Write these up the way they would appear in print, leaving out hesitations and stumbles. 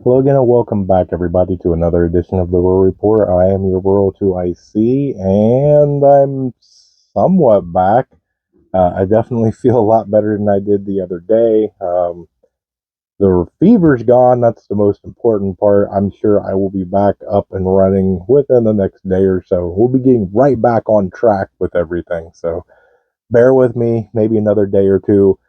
Hello again and welcome back everybody to another edition of the Rural Report. I am your Rural 2IC and I'm somewhat back. I definitely feel a lot better than I did the other day. The fever's gone. That's the most important part. I'm sure I will be back up and running within the next day or so. We'll be getting right back on track with everything. So bear with me, maybe another day or two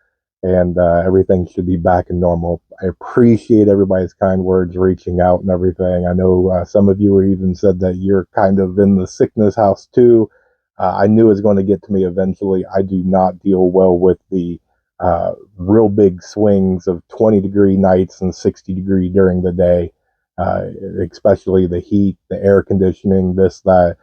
and everything should be back in normal. I appreciate everybody's kind words reaching out and everything. I know some of you even said that you're kind of in the sickness house too. I knew it was going to get to me eventually. I do not deal well with the real big swings of 20-degree nights and 60-degree during the day, especially the heat, the air conditioning, this, that.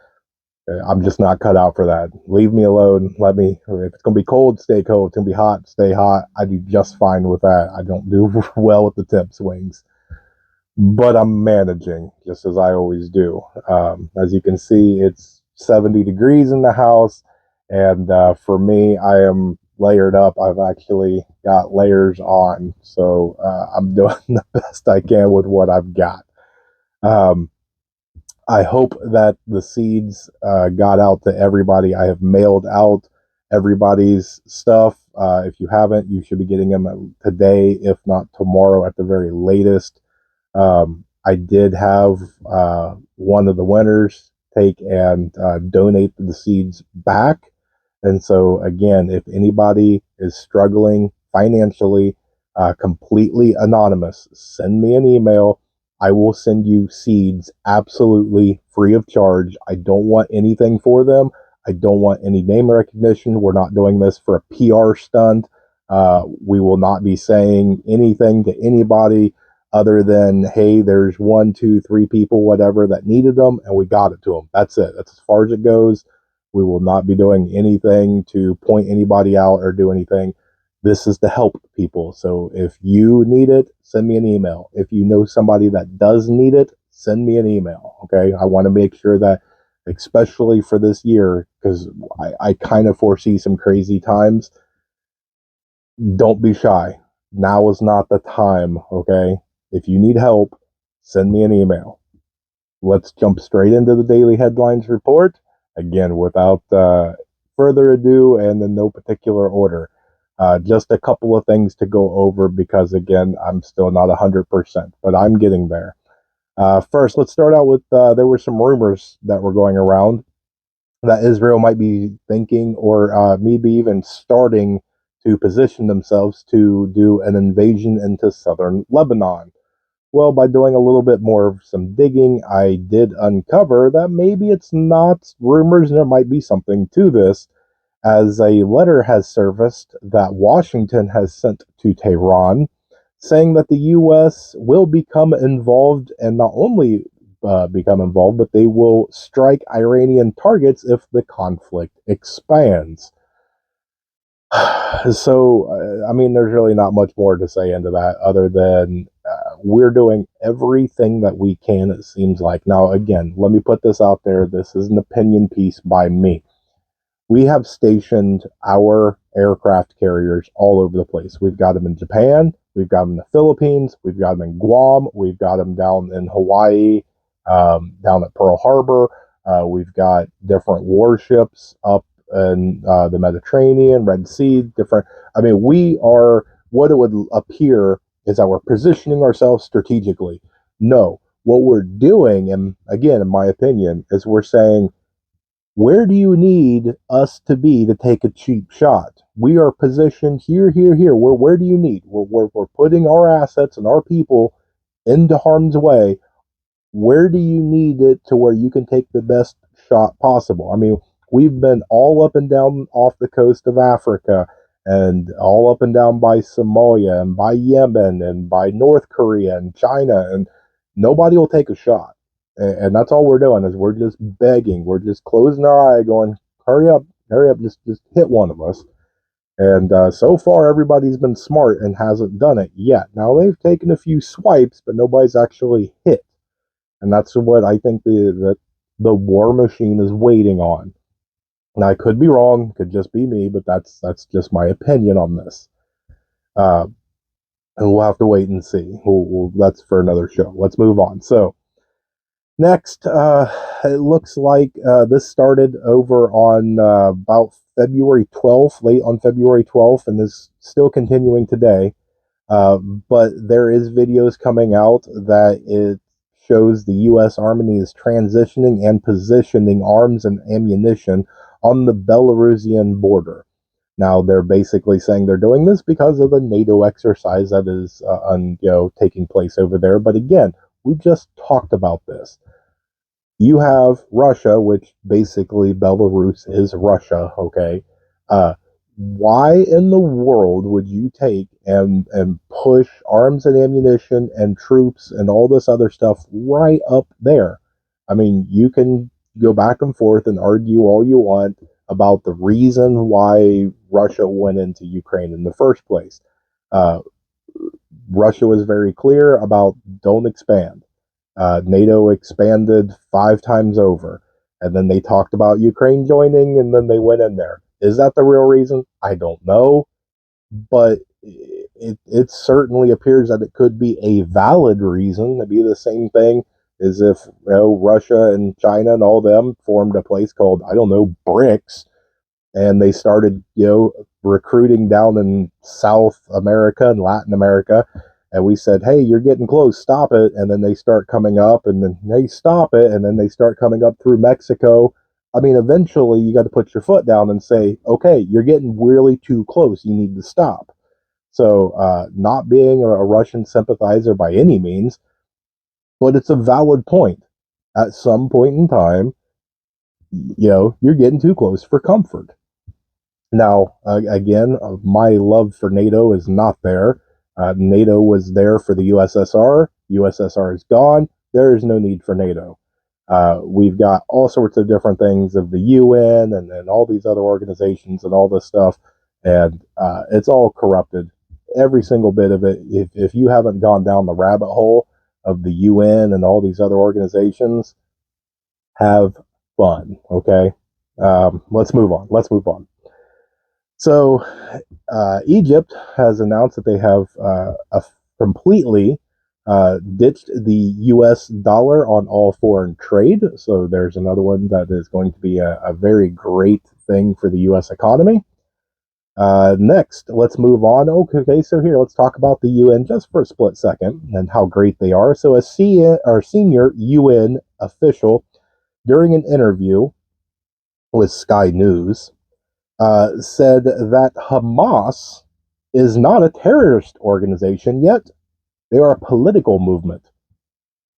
I'm just not cut out for that. Leave me alone. Let me, if it's going to be cold, stay cold. It's going to be hot, stay hot. I do just fine with that. I don't do well with the temp swings, but I'm managing just as I always do. As you can see, it's 70 degrees in the house. And for me, I am layered up. I've actually got layers on. So I'm doing the best I can with what I've got. Um, I hope that the seeds got out to everybody. I have mailed out everybody's stuff. If you haven't, you should be getting them today, if not tomorrow at the very latest. I did have one of the winners take and donate the seeds back. And so, again, if anybody is struggling financially, completely anonymous, send me an email. I will send you seeds absolutely free of charge. I don't want anything for them. I don't want any name recognition. We're not doing this for a PR stunt. We will not be saying anything to anybody other than, hey, there's one, two, three people, whatever, that needed them, and we got it to them. That's it. That's as far as it goes. We will not be doing anything to point anybody out or do anything. This is to help people. So if you need it, send me an email. If you know somebody that does need it, send me an email. Okay. I want to make sure that, especially for this year, because I kind of foresee some crazy times, don't be shy. Now is not the time. Okay. If you need help, send me an email. Let's jump straight into the daily headlines report. Again, without further ado and in no particular order. Just a couple of things to go over because, again, I'm still not 100%, but I'm getting there. First, let's start out with there were some rumors that were going around that Israel might be thinking or maybe even starting to position themselves to do an invasion into southern Lebanon. Well, by doing a little bit more of some digging, I did uncover that maybe it's not rumors and there might be something to this, as a letter has surfaced that Washington has sent to Tehran saying that the U.S. will become involved and not only become involved, but they will strike Iranian targets if the conflict expands. So, I mean, there's really not much more to say into that other than we're doing everything that we can, it seems like. Now, again, let me put this out there. This is an opinion piece by me. We have stationed our aircraft carriers all over the place. We've got them in Japan, we've got them in the Philippines, we've got them in Guam, we've got them down in Hawaii, down at Pearl Harbor. We've got different warships up in the Mediterranean, Red Sea, different. I mean, we are, what it would appear is that we're positioning ourselves strategically. No, what we're doing, and again, in my opinion, is we're saying, where do you need us to be to take a cheap shot? We are positioned here, here, here. Where do you need? We're putting our assets and our people into harm's way. Where do you need it to where you can take the best shot possible? I mean, we've been all up and down off the coast of Africa and all up and down by Somalia and by Yemen and by North Korea and China, and nobody will take a shot. And that's all we're doing is we're just begging. We're just closing our eye going, hurry up, just hit one of us. And so far, everybody's been smart and hasn't done it yet. Now, they've taken a few swipes, but nobody's actually hit. And that's what I think the war machine is waiting on. And I could be wrong, could just be me, but that's just my opinion on this. Uh, and we'll have to wait and see. That's for another show. Let's move on. So next, it looks like this started over on about February 12th, late on February 12th, and is still continuing today. But there is videos coming out that it shows the U.S. Army is transitioning and positioning arms and ammunition on the Belarusian border. Now they're basically saying they're doing this because of the NATO exercise that is taking place over there. But again, we just talked about this. You have Russia, which basically Belarus is Russia, okay? Why in the world would you take and push arms and ammunition and troops and all this other stuff right up there? I mean, you can go back and forth and argue all you want about the reason why Russia went into Ukraine in the first place. Uh, Russia was very clear about don't expand. NATO expanded 5 times over. And then they talked about Ukraine joining, and then they went in there. Is that the real reason? I don't know. But it certainly appears that it could be a valid reason. To be the same thing as if Russia and China and all them formed a place called, I don't know, BRICS, and they started recruiting down in South America and Latin America, and we said, hey, you're getting close, stop it. And then they start coming up, and then they stop it, and then they start coming up through Mexico. I mean, eventually you got to put your foot down and say, okay, you're getting really too close, you need to stop. So not being a Russian sympathizer by any means, but it's a valid point. At some point in time, you're getting too close for comfort. Now, again, my love for NATO is not there. NATO was there for the USSR. USSR is gone. There is no need for NATO. We've got all sorts of different things of the UN and all these other organizations and all this stuff, and it's all corrupted. Every single bit of it. If you haven't gone down the rabbit hole of the UN and all these other organizations, have fun, okay? Let's move on. So, Egypt has announced that they have completely ditched the U.S. dollar on all foreign trade. So there's another one that is going to be a very great thing for the U.S. economy. Next, let's move on. Okay, so here, let's talk about the UN just for a split second and how great they are. So a senior UN official, during an interview with Sky News, said that Hamas is not a terrorist organization, yet they are a political movement.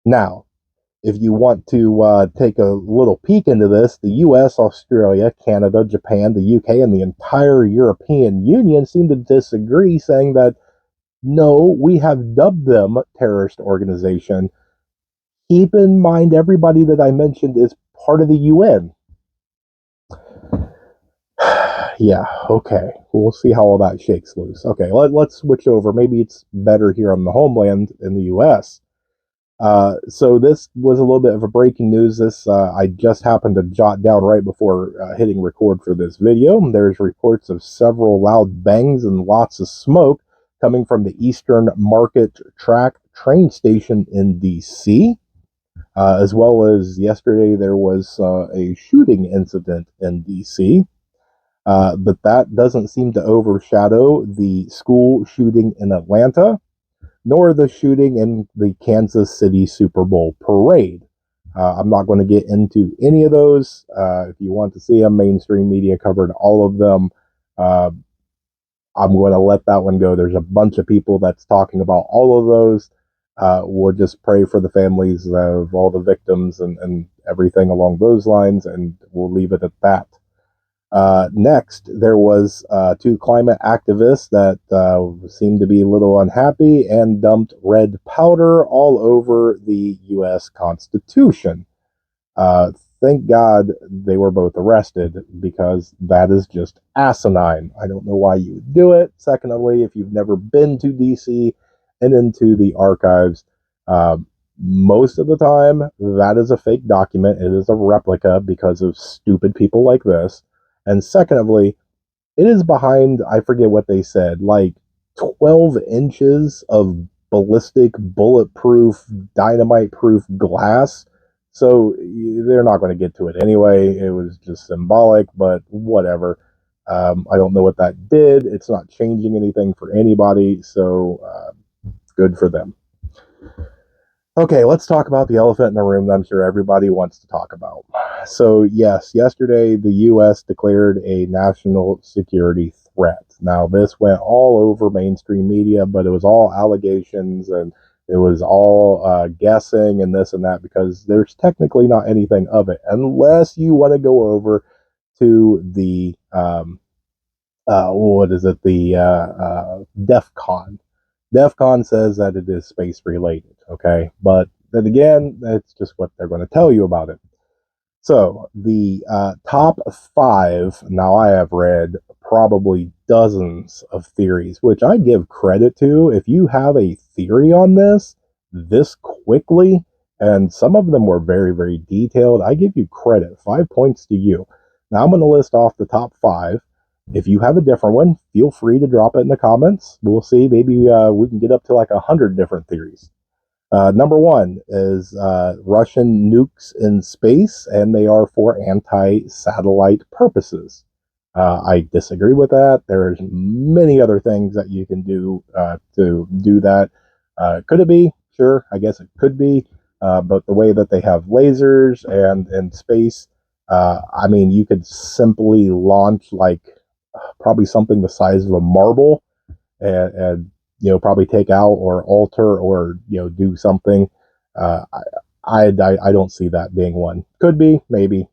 Now, if you want to take a little peek into this, the US, Australia, Canada, Japan, the UK, and the entire European Union seem to disagree, saying that no, we have dubbed them terrorist organization. Keep in mind, everybody that I mentioned is part of the UN. Yeah, okay. We'll see how all that shakes loose. Okay, let's switch over. Maybe it's better here on the homeland in the U.S. So this was a little bit of a breaking news. This I just happened to jot down right before hitting record for this video. There's reports of several loud bangs and lots of smoke coming from the Eastern Market Track train station in D.C. As well as yesterday there was a shooting incident in D.C. But that doesn't seem to overshadow the school shooting in Atlanta, nor the shooting in the Kansas City Super Bowl parade. I'm not going to get into any of those. If you want to see them, mainstream media covered all of them. I'm going to let that one go. There's a bunch of people that's talking about all of those. We'll just pray for the families of all the victims and everything along those lines, and we'll leave it at that. Next, there was 2 climate activists that seemed to be a little unhappy and dumped red powder all over the U.S. Constitution. Thank God they were both arrested, because that is just asinine. I don't know why you would do it. Secondly, if you've never been to D.C. and into the archives, most of the time that is a fake document. It is a replica because of stupid people like this. And secondly, it is behind, I forget what they said, like 12 inches of ballistic, bulletproof, dynamite-proof glass. So they're not going to get to it anyway. It was just symbolic, but whatever. I don't know what that did. It's not changing anything for anybody, so good for them. Okay, let's talk about the elephant in the room that I'm sure everybody wants to talk about. So, yes, yesterday the U.S. declared a national security threat. Now, this went all over mainstream media, but it was all allegations and it was all guessing and this and that because there's technically not anything of it unless you want to go over to the, what is it, the DEF CON. DEF CON says that it is space related, okay? But then again, that's just what they're going to tell you about it. So, the top five, now I have read probably dozens of theories, which I give credit to. If you have a theory on this quickly, and some of them were very, very detailed, I give you credit. 5 points to you. Now I'm going to list off the top five. If you have a different one, feel free to drop it in the comments. We'll see. Maybe we can get up to like 100 different theories. Number one is Russian nukes in space, and they are for anti-satellite purposes. I disagree with that. There's many other things that you can do to do that. Could it be? Sure, I guess it could be. But the way that they have lasers and in space, I mean, you could simply launch like probably something the size of a marble and probably take out or alter or do something. Uh, I don't see that being one. Could be, maybe.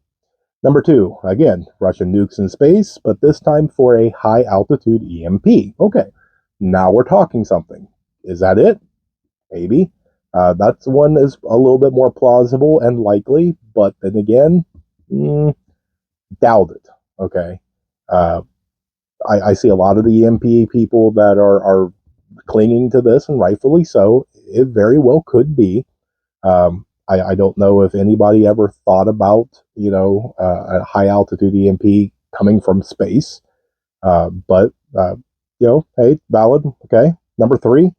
Number two, again, Russian nukes in space, but this time for a high altitude EMP. Okay, now we're talking something. Is that it? Maybe. That's one is a little bit more plausible and likely, but then again, doubt it. Okay. Uh, I see a lot of the EMP people that are clinging to this, and rightfully so. It very well could be. I don't know if anybody ever thought about, a high altitude EMP coming from space, but, hey, valid. Okay. Number three,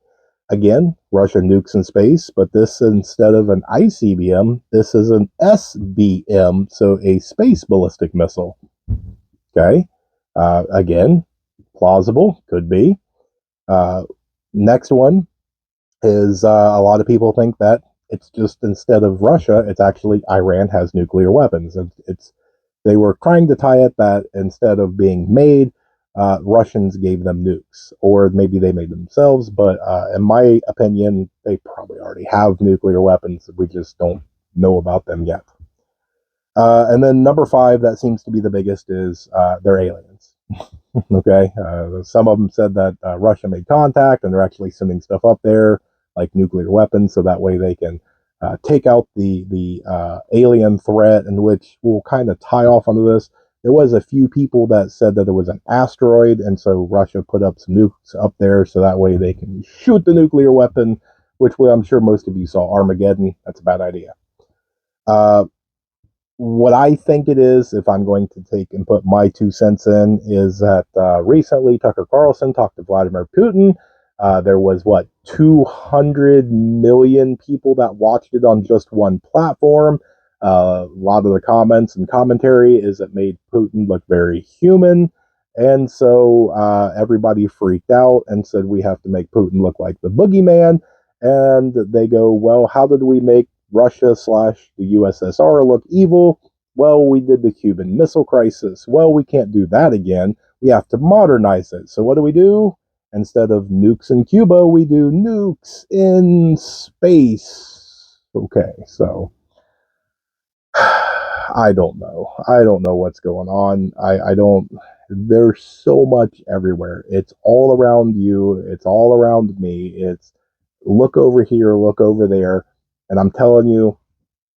again, Russia nukes in space, but this instead of an ICBM, this is an SBM, so a space ballistic missile. Okay. Again, plausible, could be. Uh, Next one is a lot of people think that it's just instead of Russia, it's actually Iran has nuclear weapons. It's they were trying to tie it that instead of being made, Russians gave them nukes, or maybe they made themselves. But in my opinion, they probably already have nuclear weapons. We just don't know about them yet. And then number five, that seems to be the biggest, is they're aliens. Okay, some of them said that Russia made contact and they're actually sending stuff up there like nuclear weapons, so that way they can take out the alien threat, and which will kind of tie off onto this. There was a few people that said that it was an asteroid, and so Russia put up some nukes up there so that way they can shoot the nuclear weapon, which way I'm sure most of you saw Armageddon. That's a bad idea. Uh, what I think it is, if I'm going to take and put my 2 cents in, is that recently Tucker Carlson talked to Vladimir Putin. There was, 200 million people that watched it on just one platform. A lot of the comments and commentary is it made Putin look very human. And so everybody freaked out and said, we have to make Putin look like the boogeyman. And they go, well, how did we make Russia / the USSR look evil? Well, we did the Cuban Missile Crisis. Well, we can't do that again. We have to modernize it. So what do? Instead of nukes in Cuba, we do nukes in space. Okay, so I don't know. I don't know what's going on. I don't. There's so much everywhere. It's all around you. It's all around me. It's look over here, look over there. And I'm telling you,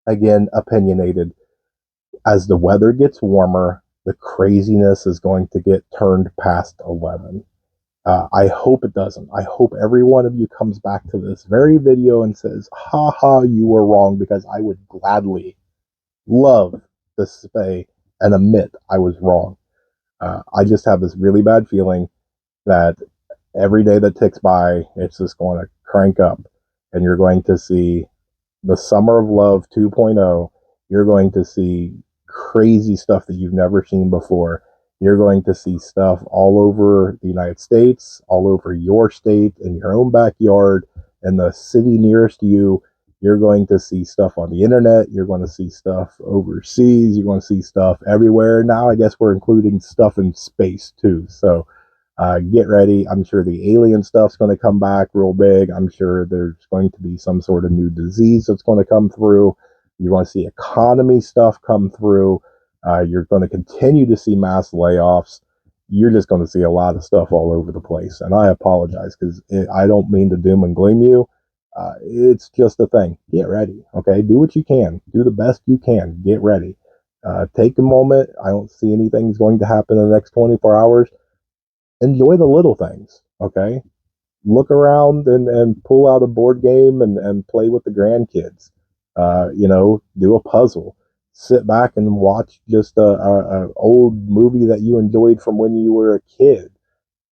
again, opinionated. As the weather gets warmer, the craziness is going to get turned past 11. I hope it doesn't. I hope every one of you comes back to this very video and says, ha ha, you were wrong, because I would gladly love to say and admit I was wrong. I just have this really bad feeling that every day that ticks by, it's just going to crank up, and you're going to see the Summer of Love 2.0. You're going to see crazy stuff that you've never seen before. You're going to see stuff all over the United States, all over your state, in your own backyard, in the city nearest you. You're going to see stuff on the internet. You're going to see stuff overseas. You're going to see stuff everywhere. Now, I guess we're including stuff in space too. So, get ready. I'm sure the alien stuff's going to come back real big. I'm sure there's going to be some sort of new disease that's going to come through. You're going to see economy stuff come through. You're going to continue to see mass layoffs. You're just going to see a lot of stuff all over the place. And I apologize because I don't mean to doom and gloom you. It's just a thing. Get ready. Okay. Do what you can. Do the best you can. Get ready. Take a moment. I don't see anything's going to happen in the next 24 hours. Enjoy the little things. Okay. Look around and pull out a board game and play with the grandkids. Do a puzzle. Sit back and watch just a old movie that you enjoyed from when you were a kid.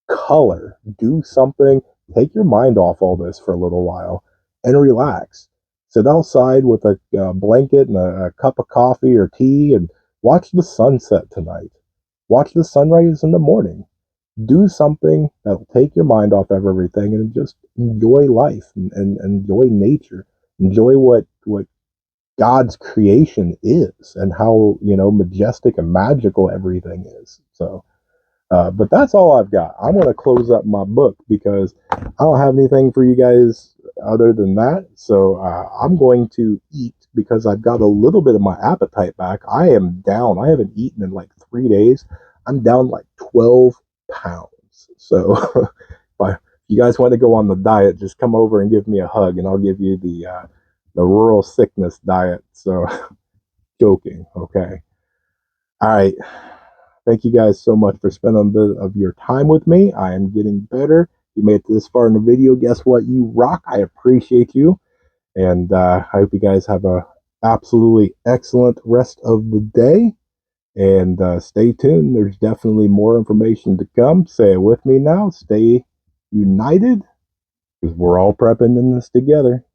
Color. Do something. Take your mind off all this for a little while and relax. Sit outside with a blanket and a cup of coffee or tea and watch the sunset tonight. Watch the sunrise in the morning. Do something that'll take your mind off of everything and just enjoy life and enjoy nature. Enjoy what God's creation is and how, majestic and magical everything is. So, but that's all I've got. I'm going to close up my book because I don't have anything for you guys other than that. So, I'm going to eat because I've got a little bit of my appetite back. I am down. I haven't eaten in like 3 days. I'm down like 12 pounds. So, if you guys want to go on the diet, just come over and give me a hug and I'll give you the rural sickness diet. So, joking. Okay. All right. Thank you guys so much for spending a bit of your time with me. I am getting better. You made it this far in the video. Guess what? You rock. I appreciate you. And I hope you guys have a absolutely excellent rest of the day. And stay tuned. There's definitely more information to come. Say it with me now. Stay united because we're all prepping in this together.